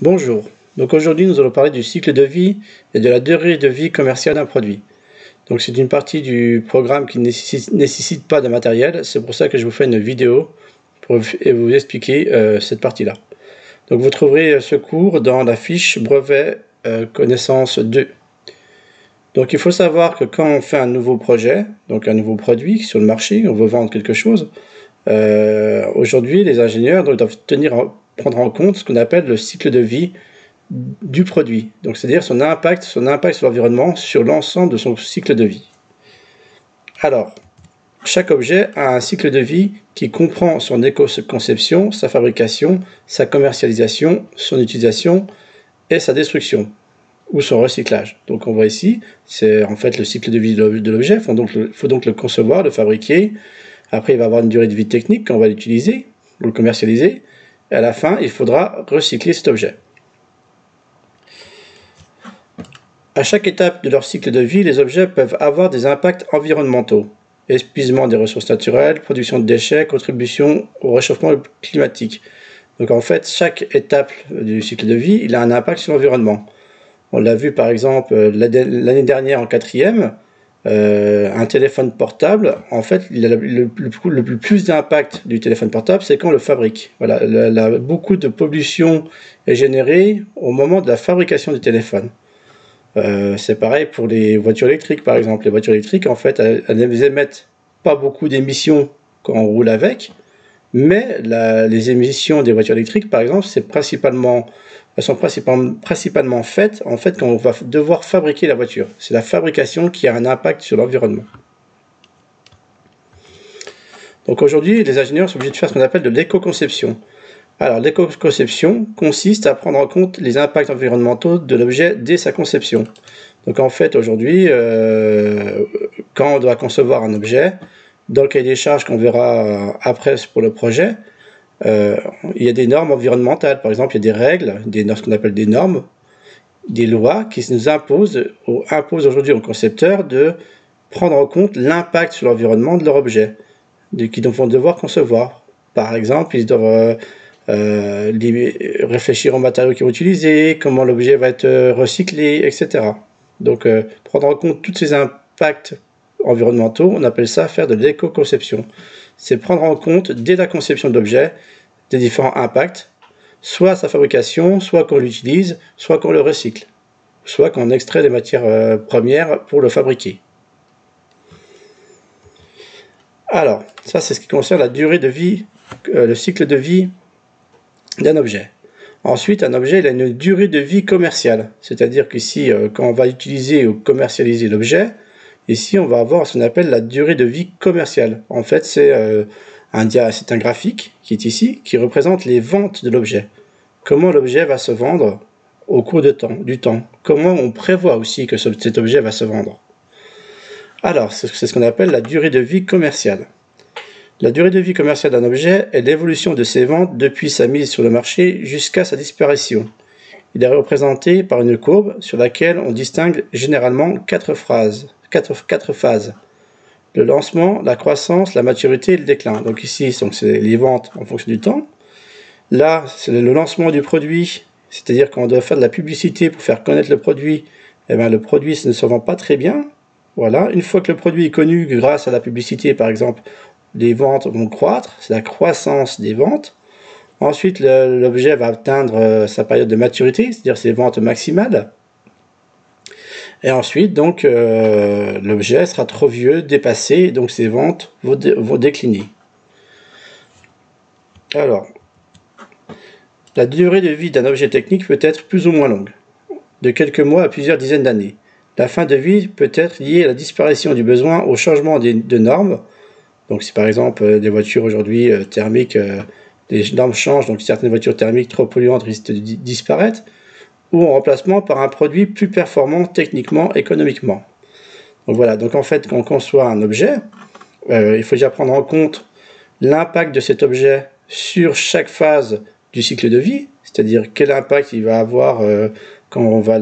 Bonjour, donc aujourd'hui nous allons parler du cycle de vie et de la durée de vie commerciale d'un produit. Donc c'est une partie du programme qui ne nécessite pas de matériel, c'est pour ça que je vous fais une vidéo pour vous expliquer cette partie-là. Donc vous trouverez ce cours dans la fiche brevet connaissance 2. Donc il faut savoir que quand on fait un nouveau projet, donc un nouveau produit sur le marché, on veut vendre quelque chose, aujourd'hui les ingénieurs doivent prendre en compte ce qu'on appelle le cycle de vie du produit, donc c'est-à-dire son impact sur l'environnement sur l'ensemble de son cycle de vie. Alors, chaque objet a un cycle de vie qui comprend son éco-conception, sa fabrication, sa commercialisation, son utilisation et sa destruction ou son recyclage. Donc on voit ici, c'est en fait le cycle de vie de l'objet. Il faut donc le concevoir, le fabriquer. Après, il va avoir une durée de vie technique quand on va l'utiliser ou le commercialiser. Et à la fin, il faudra recycler cet objet. À chaque étape de leur cycle de vie, les objets peuvent avoir des impacts environnementaux. Épuisement des ressources naturelles, production de déchets, contribution au réchauffement climatique. Donc en fait, chaque étape du cycle de vie, il a un impact sur l'environnement. On l'a vu par exemple l'année dernière en 4e, un téléphone portable, en fait, le plus d'impact du téléphone portable, c'est quand on le fabrique. Voilà, beaucoup de pollution est générée au moment de la fabrication du téléphone. C'est pareil pour les voitures électriques par exemple. Les voitures électriques, en fait, elles émettent pas beaucoup d'émissions quand on roule avec, mais les émissions des voitures électriques, par exemple, elles sont principalement faites en fait quand on va devoir fabriquer la voiture. C'est la fabrication qui a un impact sur l'environnement. Donc aujourd'hui, les ingénieurs sont obligés de faire ce qu'on appelle de l'éco-conception. Alors l'éco-conception consiste à prendre en compte les impacts environnementaux de l'objet dès sa conception. Donc en fait aujourd'hui, quand on doit concevoir un objet, dans le cahier des charges qu'on verra après pour le projet, il y a des normes environnementales. Par exemple, il y a des règles, ce qu'on appelle des normes, des lois qui nous imposent aujourd'hui aux concepteurs de prendre en compte l'impact sur l'environnement de leur objet, qu'ils vont devoir concevoir. Par exemple, ils doivent réfléchir aux matériaux qu'ils vont utiliser, comment l'objet va être recyclé, etc. Donc, prendre en compte tous ces impacts environnementaux, on appelle ça faire de l'éco-conception. C'est prendre en compte dès la conception de l'objet des différents impacts, soit sa fabrication, soit qu'on l'utilise, soit qu'on le recycle, soit qu'on extrait des matières premières pour le fabriquer. Alors, ça c'est ce qui concerne la durée de vie, le cycle de vie d'un objet. Ensuite, un objet il a une durée de vie commerciale, c'est-à-dire qu'ici, quand on va utiliser ou commercialiser l'objet, ici on va avoir ce qu'on appelle la durée de vie commerciale. En fait, c'est un graphique qui est ici, qui représente les ventes de l'objet. Comment l'objet va se vendre au cours du temps. Comment on prévoit aussi que cet objet va se vendre. Alors, c'est ce qu'on appelle la durée de vie commerciale. La durée de vie commerciale d'un objet est l'évolution de ses ventes depuis sa mise sur le marché jusqu'à sa disparition. Il est représenté par une courbe sur laquelle on distingue généralement quatre phases. Le lancement, la croissance, la maturité et le déclin. Donc ici, c'est les ventes en fonction du temps. Là, c'est le lancement du produit, c'est-à-dire qu'on doit faire de la publicité pour faire connaître le produit. Eh bien, le produit ne se vend pas très bien. Voilà. Une fois que le produit est connu grâce à la publicité, par exemple, les ventes vont croître. C'est la croissance des ventes. Ensuite, l'objet va atteindre sa période de maturité, c'est-à-dire ses ventes maximales. Et ensuite, donc, l'objet sera trop vieux, dépassé, donc ses ventes vont décliner. Alors, la durée de vie d'un objet technique peut être plus ou moins longue, de quelques mois à plusieurs dizaines d'années. La fin de vie peut être liée à la disparition du besoin au changement de normes. Donc si par exemple des voitures aujourd'hui thermiques, les normes changent, donc certaines voitures thermiques trop polluantes risquent de disparaître, ou en remplacement par un produit plus performant techniquement, économiquement. Donc voilà, donc en fait quand on conçoit un objet, il faut déjà prendre en compte l'impact de cet objet sur chaque phase du cycle de vie, c'est-à-dire quel impact il va avoir quand on va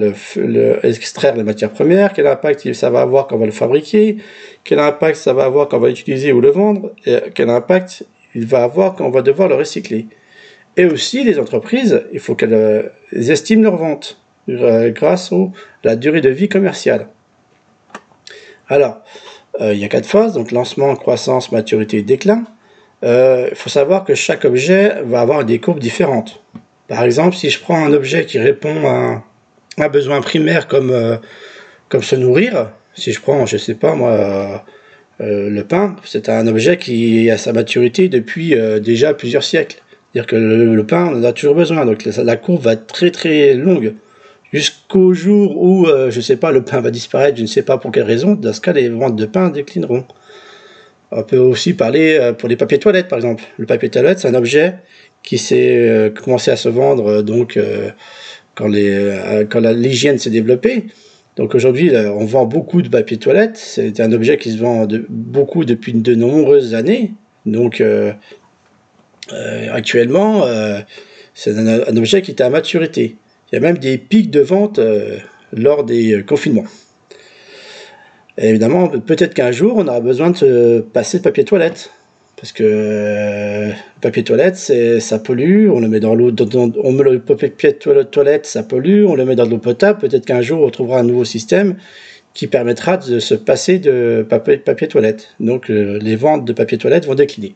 extraire les matières premières, quel impact ça va avoir quand on va le fabriquer, quel impact ça va avoir quand on va l'utiliser ou le vendre, et quel impact il va avoir quand on va devoir le recycler. Et aussi, les entreprises, il faut qu'elles estiment leurs ventes grâce à la durée de vie commerciale. Alors, il y a 4 phases, donc lancement, croissance, maturité, déclin. Il faut savoir que chaque objet va avoir des courbes différentes. Par exemple, si je prends un objet qui répond à un besoin primaire comme se nourrir, si je prends, je sais pas moi, le pain, c'est un objet qui a sa maturité depuis déjà plusieurs siècles. C'est-à-dire que le pain, on en a toujours besoin, donc la courbe va être très très longue. Jusqu'au jour où, je sais pas, le pain va disparaître, je ne sais pas pour quelle raison, dans ce cas, les ventes de pain déclineront. On peut aussi parler pour les papiers toilettes, par exemple. Le papier toilette, c'est un objet qui s'est commencé à se vendre quand l'hygiène s'est développée. Donc aujourd'hui, on vend beaucoup de papier toilette. C'est un objet qui se vend beaucoup depuis de nombreuses années. Donc actuellement, c'est un objet qui est à maturité. Il y a même des pics de vente lors des confinements. Et évidemment, peut-être qu'un jour, on aura besoin de passer de papier toilette. Parce que le papier toilette, ça pollue, on le met dans l'eau, on met le papier toilette, ça pollue, on le met dans de l'eau potable. Peut-être qu'un jour, on trouvera un nouveau système qui permettra de se passer de papier toilette. Donc, les ventes de papier toilette vont décliner.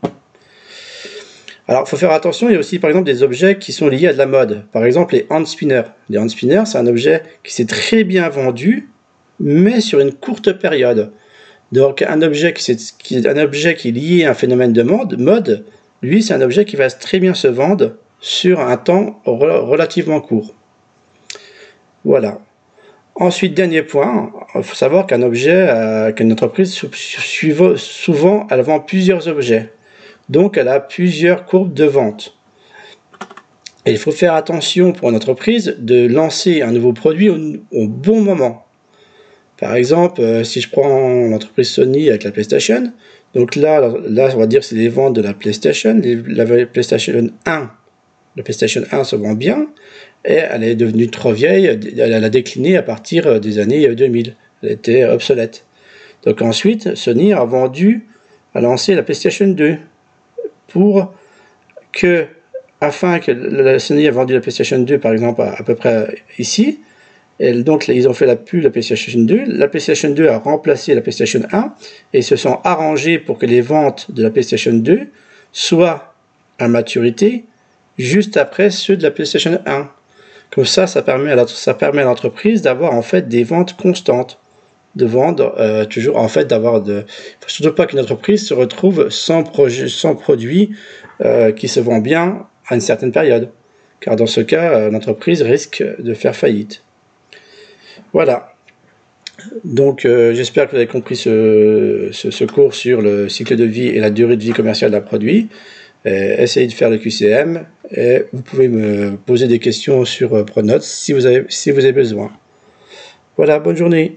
Alors, il faut faire attention, il y a aussi par exemple des objets qui sont liés à de la mode. Par exemple, les hand spinners. Les hand spinners, c'est un objet qui s'est très bien vendu, mais sur une courte période. Donc, un objet qui est lié à un phénomène de mode, lui, c'est un objet qui va très bien se vendre sur un temps relativement court. Voilà. Ensuite, dernier point, il faut savoir qu'un objet, qu'une entreprise, souvent, elle vend plusieurs objets. Donc, elle a plusieurs courbes de vente. Et il faut faire attention pour une entreprise de lancer un nouveau produit au bon moment. Par exemple, si je prends l'entreprise Sony avec la PlayStation, donc là on va dire que c'est les ventes de la PlayStation. La PlayStation 1, la PlayStation 1 se vend bien, et elle est devenue trop vieille, elle a décliné à partir des années 2000. Elle était obsolète. Donc ensuite, Sony a lancé la PlayStation 2. Afin que la Sony a vendu la PlayStation 2 par exemple à peu près ici, et donc ils ont fait la pub de la PlayStation 2, la PlayStation 2 a remplacé la PlayStation 1 et ils se sont arrangés pour que les ventes de la PlayStation 2 soient à maturité juste après ceux de la PlayStation 1. Comme ça permet à l'entreprise d'avoir en fait des ventes constantes, de vendre toujours, en fait d'avoir il ne faut surtout pas qu'une entreprise se retrouve sans produit qui se vend bien à une certaine période, car dans ce cas l'entreprise risque de faire faillite. Voilà, donc j'espère que vous avez compris ce cours sur le cycle de vie et la durée de vie commerciale d'un produit. Essayez de faire le QCM et vous pouvez me poser des questions sur Pronote si vous avez besoin. Voilà, bonne journée.